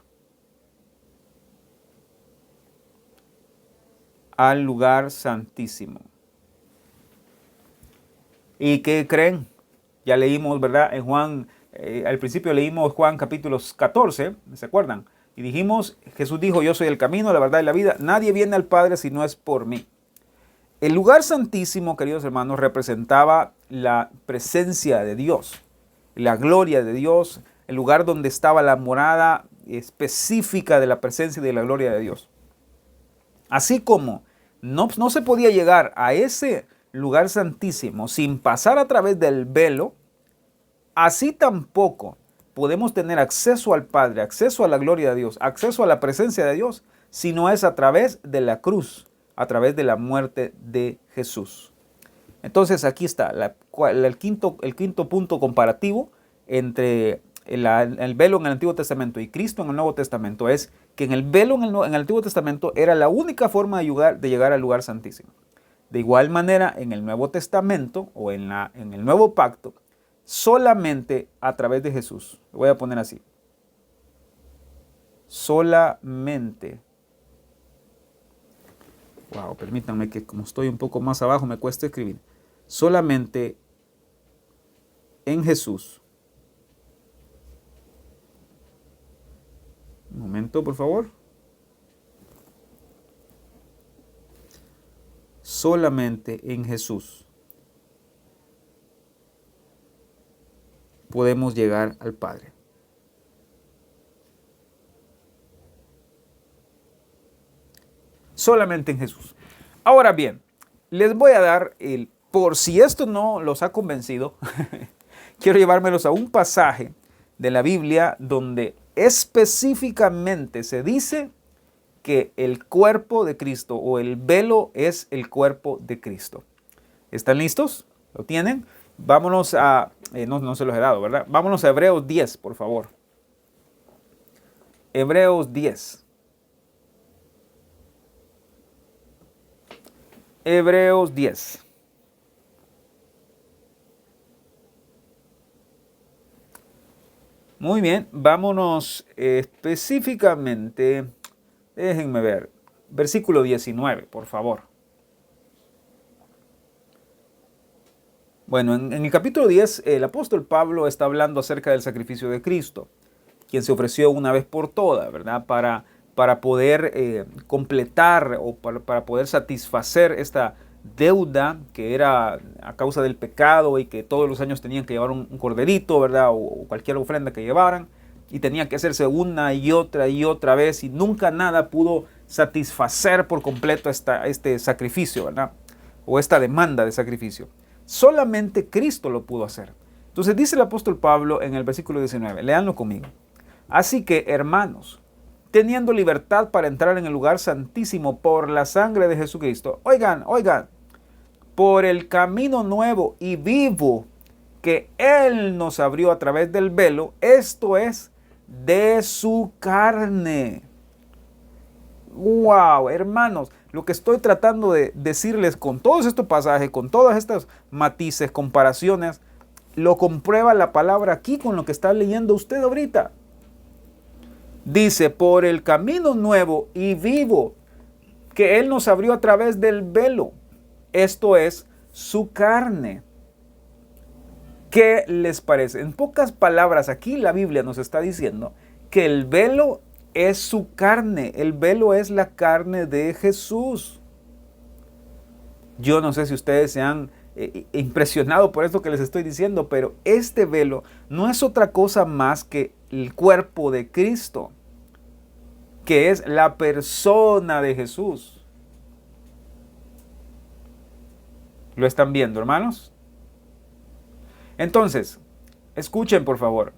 Speaker 1: al lugar santísimo. ¿Y qué creen? Ya leímos, ¿verdad? En Juan, al principio leímos Juan capítulo 14, ¿se acuerdan? Y dijimos, Jesús dijo, yo soy el camino, la verdad y la vida. Nadie viene al Padre si no es por mí. El lugar santísimo, queridos hermanos, representaba la presencia de Dios, la gloria de Dios, el lugar donde estaba la morada específica de la presencia y de la gloria de Dios. Así como no se podía llegar a ese lugar santísimo sin pasar a través del velo, así tampoco podemos tener acceso al Padre, acceso a la gloria de Dios, acceso a la presencia de Dios, si no es a través de la cruz, a través de la muerte de Jesús. Entonces aquí está el quinto punto comparativo entre el velo en el Antiguo Testamento y Cristo en el Nuevo Testamento, es que en el velo en el Antiguo Testamento era la única forma de llegar al lugar santísimo. De igual manera, en el Nuevo Testamento o en el Nuevo Pacto, solamente a través de Jesús. Lo voy a poner así. Solamente. Wow, permítanme que como estoy un poco más abajo me cuesta escribir. Solamente en Jesús. Un momento, por favor. Solamente en Jesús podemos llegar al Padre. Solamente en Jesús. Ahora bien, les voy a dar por si esto no los ha convencido, quiero llevármelos a un pasaje de la Biblia donde específicamente se dice que el cuerpo de Cristo o el velo es el cuerpo de Cristo. ¿Están listos? ¿Lo tienen? Vámonos a... no se los he dado, ¿verdad? Vámonos a Hebreos 10, por favor. Hebreos 10. Hebreos 10. Muy bien, vámonos específicamente, déjenme ver, versículo 19, por favor. Bueno, en el capítulo 10, el apóstol Pablo está hablando acerca del sacrificio de Cristo, quien se ofreció una vez por todas, ¿verdad? Para poder completar o para poder satisfacer esta deuda que era a causa del pecado y que todos los años tenían que llevar un corderito, ¿verdad? O cualquier ofrenda que llevaran, y tenía que hacerse una y otra vez, y nunca nada pudo satisfacer por completo este sacrificio, ¿verdad? O esta demanda de sacrificio. Solamente Cristo lo pudo hacer. Entonces dice el apóstol Pablo en el versículo 19, léanlo conmigo. Así que, hermanos, teniendo libertad para entrar en el lugar santísimo por la sangre de Jesucristo, oigan, por el camino nuevo y vivo que Él nos abrió a través del velo, esto es, de su carne. ¡Wow! Hermanos, lo que estoy tratando de decirles con todos estos pasajes, con todas estas matices, comparaciones, lo comprueba la palabra aquí con lo que está leyendo usted ahorita. Dice, por el camino nuevo y vivo que Él nos abrió a través del velo, esto es, su carne. ¿Qué les parece? En pocas palabras, aquí la Biblia nos está diciendo que el velo es su carne, el velo es la carne de Jesús. Yo no sé si ustedes se han impresionado por esto que les estoy diciendo, pero este velo no es otra cosa más que el cuerpo de Cristo, que es la persona de Jesús. ¿Lo están viendo, hermanos? Entonces, escuchen por favor.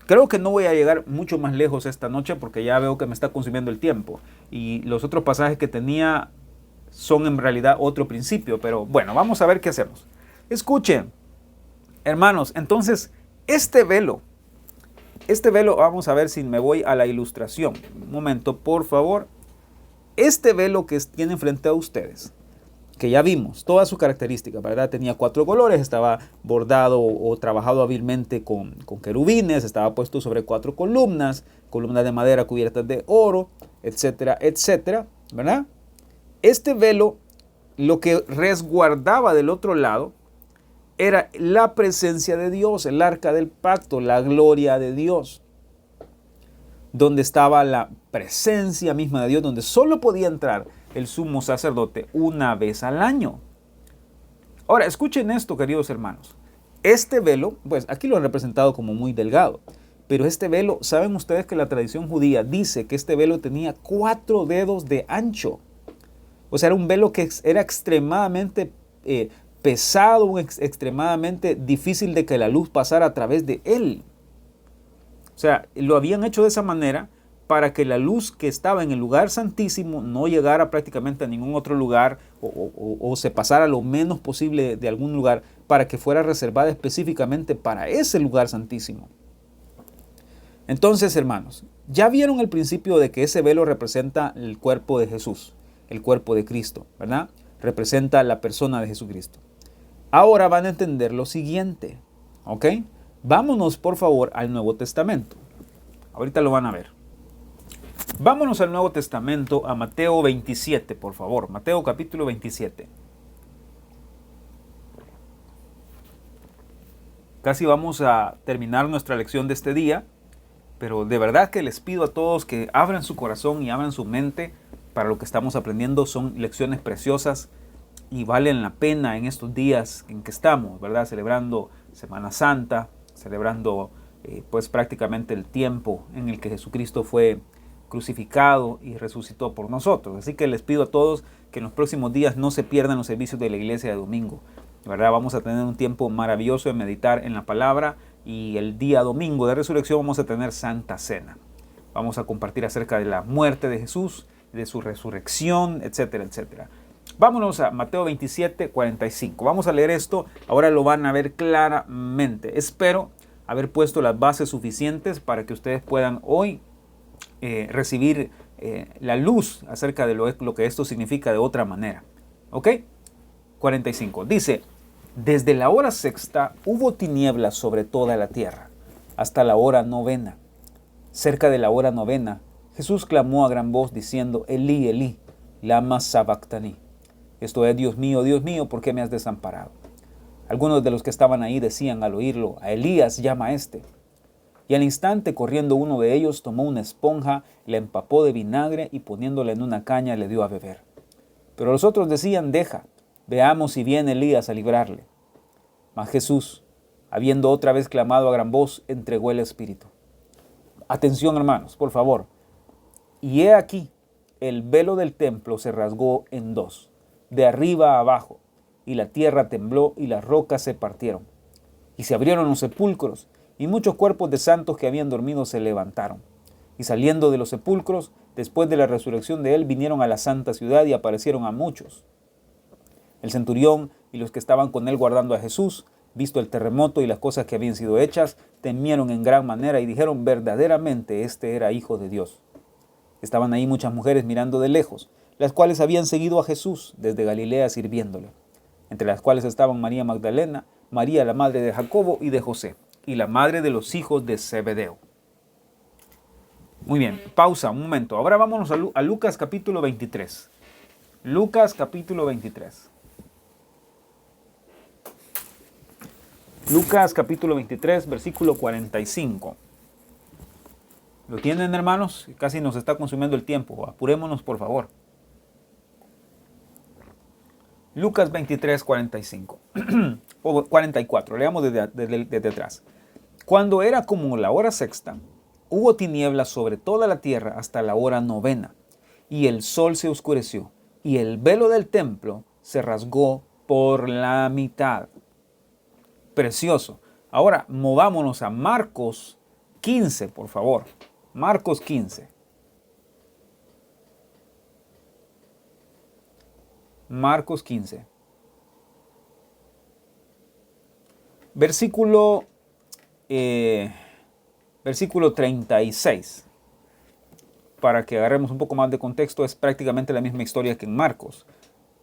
Speaker 1: Creo que no voy a llegar mucho más lejos esta noche porque ya veo que me está consumiendo el tiempo. Y los otros pasajes que tenía son en realidad otro principio. Pero bueno, vamos a ver qué hacemos. Escuchen, hermanos, entonces este velo, vamos a ver si me voy a la ilustración. Un momento, por favor. Este velo que tienen frente a ustedes, que ya vimos toda su característica, ¿verdad? Tenía 4 colores, estaba bordado o trabajado hábilmente con querubines, estaba puesto sobre 4 columnas de madera cubiertas de oro, etcétera, etcétera, ¿verdad? Este velo, lo que resguardaba del otro lado, era la presencia de Dios, el arca del pacto, la gloria de Dios, donde estaba la presencia misma de Dios, donde solo podía entrar el sumo sacerdote una vez al año. Ahora, escuchen esto, queridos hermanos. Este velo, pues aquí lo han representado como muy delgado, pero este velo, ¿saben ustedes que la tradición judía dice que este velo tenía 4 dedos de ancho? O sea, era un velo que era extremadamente pesado, extremadamente difícil de que la luz pasara a través de él. O sea, lo habían hecho de esa manera para que la luz que estaba en el lugar santísimo no llegara prácticamente a ningún otro lugar o se pasara lo menos posible de algún lugar, para que fuera reservada específicamente para ese lugar santísimo. Entonces, hermanos, ya vieron el principio de que ese velo representa el cuerpo de Jesús, el cuerpo de Cristo, ¿verdad? Representa la persona de Jesucristo. Ahora van a entender lo siguiente, ¿ok? Vámonos, por favor, al Nuevo Testamento. Ahorita lo van a ver. Vámonos al Nuevo Testamento, a Mateo 27, por favor. Mateo capítulo 27. Casi vamos a terminar nuestra lección de este día, pero de verdad que les pido a todos que abran su corazón y abran su mente para lo que estamos aprendiendo. Son lecciones preciosas y valen la pena en estos días en que estamos, ¿verdad? Celebrando Semana Santa, celebrando pues prácticamente el tiempo en el que Jesucristo fue crucificado y resucitó por nosotros. Así que les pido a todos que en los próximos días no se pierdan los servicios de la iglesia de domingo, ¿verdad? Vamos a tener un tiempo maravilloso de meditar en la palabra y el día domingo de resurrección vamos a tener Santa Cena. Vamos a compartir acerca de la muerte de Jesús, de su resurrección, etcétera, etcétera. Vámonos a Mateo 27, 45. Vamos a leer esto, ahora lo van a ver claramente. Espero haber puesto las bases suficientes para que ustedes puedan hoy recibir la luz acerca de lo que esto significa de otra manera. ¿Ok? 45. Dice, desde la hora sexta hubo tinieblas sobre toda la tierra, hasta la hora novena. Cerca de la hora novena, Jesús clamó a gran voz diciendo, Elí, Elí, lama sabactani. Esto es, Dios mío, ¿por qué me has desamparado? Algunos de los que estaban ahí decían al oírlo, a Elías llama a este. Y al instante, corriendo uno de ellos, tomó una esponja, la empapó de vinagre y poniéndola en una caña le dio a beber. Pero los otros decían, deja, veamos si viene Elías a librarle. Mas Jesús, habiendo otra vez clamado a gran voz, entregó el espíritu. Atención, hermanos, por favor. Y he aquí, el velo del templo se rasgó en dos, de arriba a abajo, y la tierra tembló y las rocas se partieron. Y se abrieron los sepulcros, y muchos cuerpos de santos que habían dormido se levantaron. Y saliendo de los sepulcros, después de la resurrección de él, vinieron a la santa ciudad y aparecieron a muchos. El centurión y los que estaban con él guardando a Jesús, visto el terremoto y las cosas que habían sido hechas, temieron en gran manera y dijeron, verdaderamente este era Hijo de Dios. Estaban ahí muchas mujeres mirando de lejos, las cuales habían seguido a Jesús desde Galilea sirviéndole, entre las cuales estaban María Magdalena, María la madre de Jacobo y de José, y la madre de los hijos de Zebedeo. Muy bien, pausa un momento. Ahora vámonos a Lucas capítulo 23. Lucas capítulo 23. Lucas capítulo 23, versículo 45. ¿Lo tienen, hermanos? Casi nos está consumiendo el tiempo. Apurémonos, por favor. Lucas 23, 45. O 44. Leamos desde atrás. Cuando era como la hora sexta, hubo tinieblas sobre toda la tierra hasta la hora novena, y el sol se oscureció, y el velo del templo se rasgó por la mitad. Precioso. Ahora movámonos a Marcos 15, por favor. Marcos 15. Marcos 15. Versículo 36. Para que agarremos un poco más de contexto, es prácticamente la misma historia que en Marcos.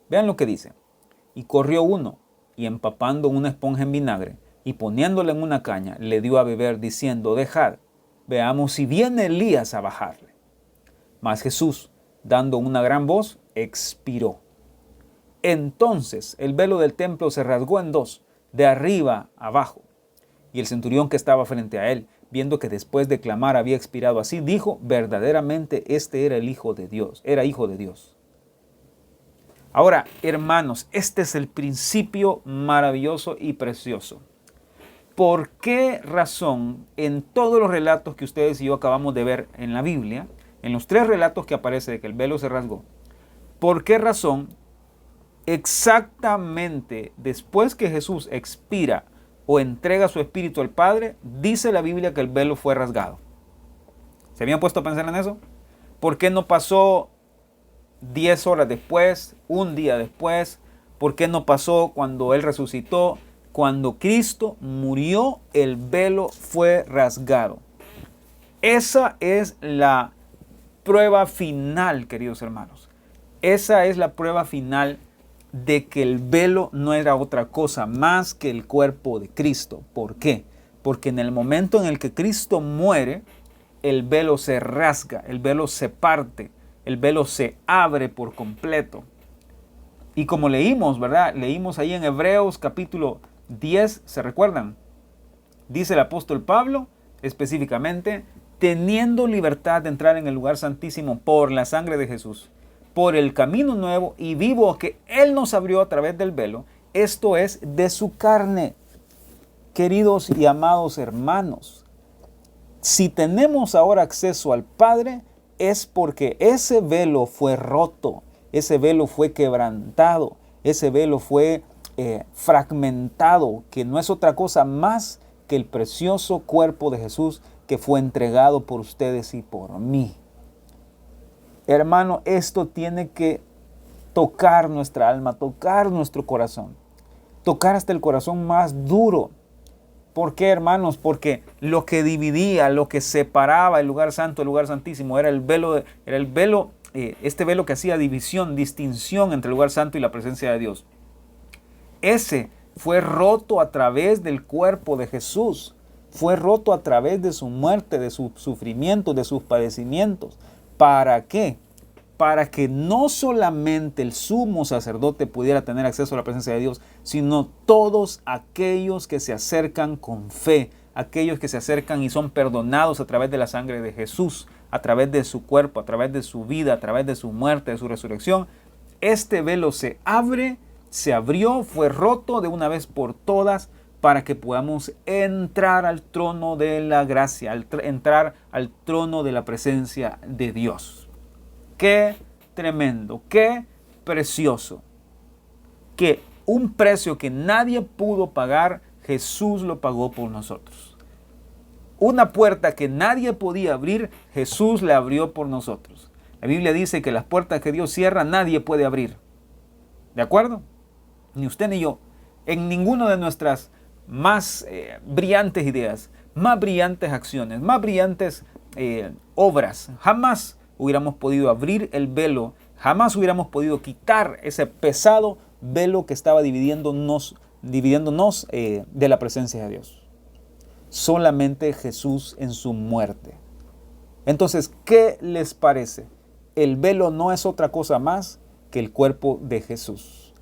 Speaker 1: Vean lo que dice. Y corrió uno, y empapando una esponja en vinagre, y poniéndola en una caña, le dio a beber, diciendo, dejad, veamos si viene Elías a bajarle. Mas Jesús, dando una gran voz, expiró. Entonces el velo del templo se rasgó en dos, de arriba a abajo. Y el centurión que estaba frente a él, viendo que después de clamar había expirado así, dijo, verdaderamente este era el Hijo de Dios, era Hijo de Dios. Ahora, hermanos, este es el principio maravilloso y precioso. ¿Por qué razón en todos los relatos que ustedes y yo acabamos de ver en la Biblia, en los 3 relatos que aparece de que el velo se rasgó, por qué razón exactamente después que Jesús expira o entrega su espíritu al Padre, dice la Biblia que el velo fue rasgado? ¿Se habían puesto a pensar en eso? ¿Por qué no pasó 10 horas después, un día después? ¿Por qué no pasó cuando Él resucitó? Cuando Cristo murió, el velo fue rasgado. Esa es la prueba final, queridos hermanos. Esa es la prueba final de que el velo no era otra cosa más que el cuerpo de Cristo. ¿Por qué? Porque en el momento en el que Cristo muere, el velo se rasga, el velo se parte, el velo se abre por completo. Y como leímos, ¿verdad? Leímos ahí en Hebreos capítulo 10, ¿se recuerdan? Dice el apóstol Pablo específicamente, teniendo libertad de entrar en el lugar santísimo por la sangre de Jesús, por el camino nuevo y vivo que Él nos abrió a través del velo, esto es de su carne. Queridos y amados hermanos, si tenemos ahora acceso al Padre, es porque ese velo fue roto, ese velo fue quebrantado, ese velo fue fragmentado, que no es otra cosa más que el precioso cuerpo de Jesús que fue entregado por ustedes y por mí. Hermano, esto tiene que tocar nuestra alma, tocar nuestro corazón, tocar hasta el corazón más duro. ¿Por qué, hermanos? Porque lo que dividía, lo que separaba el lugar santo, el lugar santísimo, era el velo, este velo que hacía división, distinción entre el lugar santo y la presencia de Dios. Ese fue roto a través del cuerpo de Jesús, fue roto a través de su muerte, de su sufrimiento, de sus padecimientos. ¿Para qué? Para que no solamente el sumo sacerdote pudiera tener acceso a la presencia de Dios, sino todos aquellos que se acercan con fe, aquellos que se acercan y son perdonados a través de la sangre de Jesús, a través de su cuerpo, a través de su vida, a través de su muerte, de su resurrección. Este velo se abre, se abrió, fue roto de una vez por todas para que podamos entrar al trono de la gracia, entrar al trono de la presencia de Dios. Qué tremendo, qué precioso, que un precio que nadie pudo pagar, Jesús lo pagó por nosotros. Una puerta que nadie podía abrir, Jesús la abrió por nosotros. La Biblia dice que las puertas que Dios cierra, nadie puede abrir. ¿De acuerdo? Ni usted ni yo. En ninguna de nuestras más brillantes ideas, más brillantes acciones, más brillantes obras, jamás hubiéramos podido abrir el velo, jamás hubiéramos podido quitar ese pesado velo que estaba dividiéndonos de la presencia de Dios. Solamente Jesús en su muerte. Entonces, ¿qué les parece? El velo no es otra cosa más que el cuerpo de Jesús.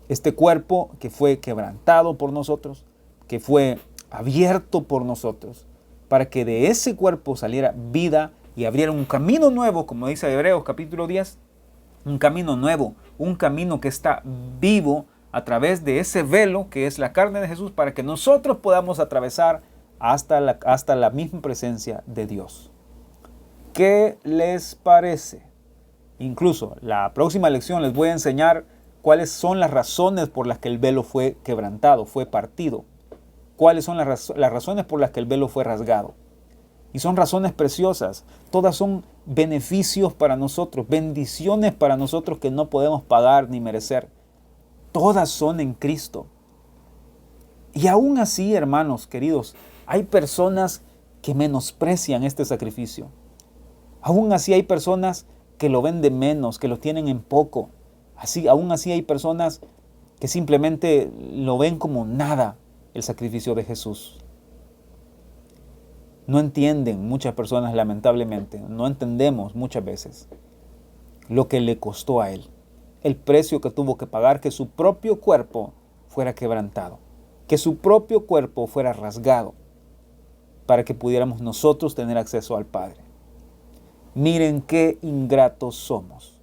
Speaker 1: Este cuerpo que fue quebrantado por nosotros, que fue abierto por nosotros, para que de ese cuerpo saliera vida y abriera un camino nuevo, como dice Hebreos capítulo 10, un camino nuevo, un camino que está vivo a través de ese velo que es la carne de Jesús, para que nosotros podamos atravesar hasta la misma presencia de Dios. ¿Qué les parece? Incluso la próxima lección les voy a enseñar cuáles son las razones por las que el velo fue quebrantado, fue partido. Cuáles son las razones por las que el velo fue rasgado. Y son razones preciosas. Todas son beneficios para nosotros, bendiciones para nosotros que no podemos pagar ni merecer. Todas son en Cristo. Y aún así, hermanos queridos, hay personas que menosprecian este sacrificio. Aún así hay personas que lo ven de menos, que lo tienen en poco. Aún así hay personas que simplemente lo ven como nada, el sacrificio de Jesús. No entienden muchas personas, lamentablemente, no entendemos muchas veces lo que le costó a Él, el precio que tuvo que pagar, que su propio cuerpo fuera quebrantado, que su propio cuerpo fuera rasgado, para que pudiéramos nosotros tener acceso al Padre. Miren qué ingratos somos.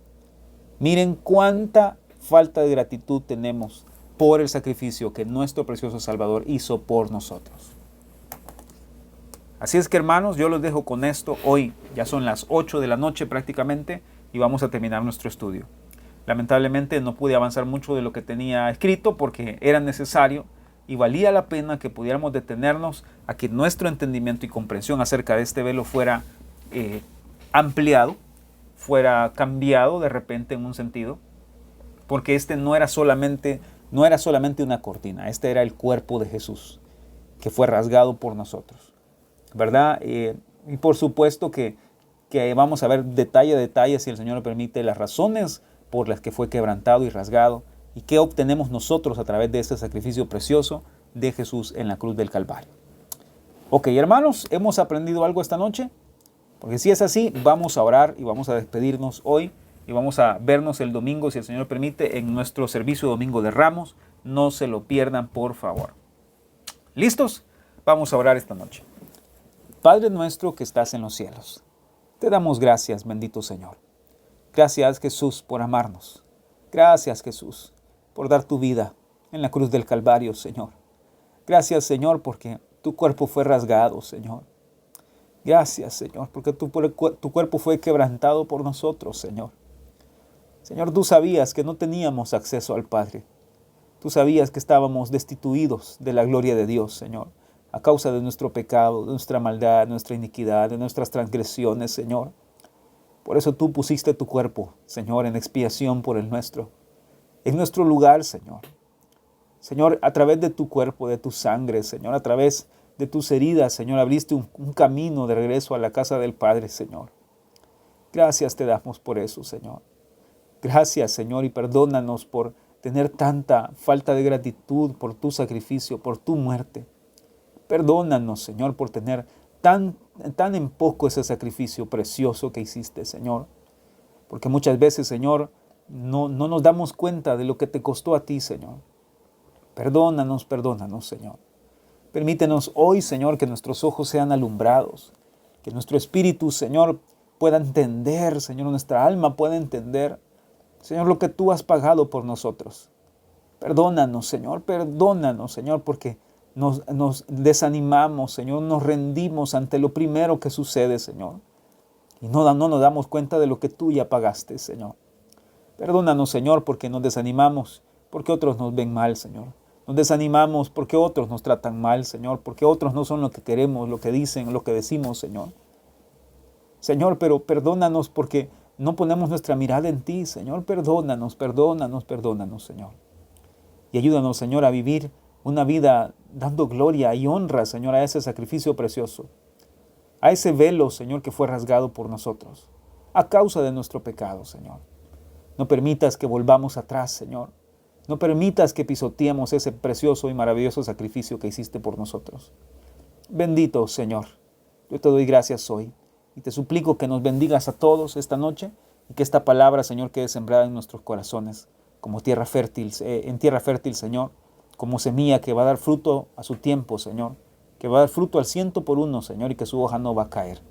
Speaker 1: Miren cuánta falta de gratitud tenemos por el sacrificio que nuestro precioso Salvador hizo por nosotros. Así es que, hermanos, yo los dejo con esto. Hoy ya son las 8 de la noche prácticamente y vamos a terminar nuestro estudio. Lamentablemente no pude avanzar mucho de lo que tenía escrito porque era necesario y valía la pena que pudiéramos detenernos a que nuestro entendimiento y comprensión acerca de este velo fuera ampliado, fuera cambiado de repente en un sentido, porque este no era solamente una cortina, este era el cuerpo de Jesús que fue rasgado por nosotros, ¿verdad? Y por supuesto que vamos a ver detalle a detalle, si el Señor lo permite, las razones por las que fue quebrantado y rasgado y qué obtenemos nosotros a través de este sacrificio precioso de Jesús en la cruz del Calvario. Ok, hermanos, ¿hemos aprendido algo esta noche? Porque si es así, vamos a orar y vamos a despedirnos hoy y vamos a vernos el domingo, si el Señor permite, en nuestro servicio Domingo de Ramos. No se lo pierdan, por favor. ¿Listos? Vamos a orar esta noche. Padre nuestro que estás en los cielos, te damos gracias, bendito Señor. Gracias, Jesús, por amarnos. Gracias, Jesús, por dar tu vida en la cruz del Calvario, Señor. Gracias, Señor, porque tu cuerpo fue rasgado, Señor. Gracias, Señor, porque tu cuerpo fue quebrantado por nosotros, Señor. Señor, tú sabías que no teníamos acceso al Padre. Tú sabías que estábamos destituidos de la gloria de Dios, Señor. a causa de nuestro pecado, de nuestra maldad, de nuestra iniquidad, de nuestras transgresiones, Señor. Por eso tú pusiste tu cuerpo, Señor, en expiación por el nuestro, en nuestro lugar, Señor. Señor, a través de tu cuerpo, de tu sangre, Señor, a través de tus heridas, Señor, abriste un camino de regreso a la casa del Padre, Señor. Gracias te damos por eso, Señor. Gracias, Señor, y perdónanos por tener tanta falta de gratitud por tu sacrificio, por tu muerte. Perdónanos, Señor, por tener tan en poco ese sacrificio precioso que hiciste, Señor. Porque muchas veces, Señor, no nos damos cuenta de lo que te costó a ti, Señor. Perdónanos, Señor. Permítenos hoy, Señor, que nuestros ojos sean alumbrados, que nuestro espíritu, Señor, pueda entender, Señor, nuestra alma pueda entender, Señor, lo que tú has pagado por nosotros. Perdónanos, Señor, porque nos desanimamos, Señor, nos rendimos ante lo primero que sucede, Señor. Y no nos damos cuenta de lo que tú ya pagaste, Señor. Perdónanos, Señor, porque nos desanimamos, porque otros nos ven mal, Señor. Nos desanimamos porque otros nos tratan mal, Señor, porque otros no son lo que queremos, lo que dicen, lo que decimos, Señor. Señor, pero perdónanos porque no ponemos nuestra mirada en ti, Señor. Perdónanos, Señor. Y ayúdanos, Señor, a vivir una vida dando gloria y honra, Señor, a ese sacrificio precioso, a ese velo, Señor, que fue rasgado por nosotros, a causa de nuestro pecado, Señor. No permitas que volvamos atrás, Señor. No permitas que pisoteemos ese precioso y maravilloso sacrificio que hiciste por nosotros. Bendito, Señor. Yo te doy gracias hoy y te suplico que nos bendigas a todos esta noche y que esta palabra, Señor, quede sembrada en nuestros corazones como tierra fértil, Señor, como semilla que va a dar fruto a su tiempo, Señor, que va a dar fruto al 100 por 1, Señor, y que su hoja no va a caer.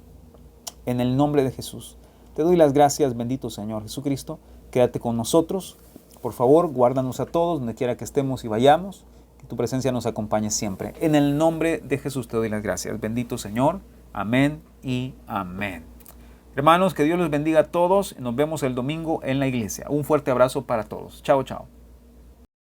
Speaker 1: En el nombre de Jesús, te doy las gracias, bendito Señor Jesucristo. Quédate con nosotros. Por favor, guárdanos a todos, donde quiera que estemos y vayamos. Que tu presencia nos acompañe siempre. En el nombre de Jesús te doy las gracias. Bendito Señor. Amén y amén. Hermanos, que Dios los bendiga a todos. Nos vemos el domingo en la iglesia. Un fuerte abrazo para todos. Chao, chao.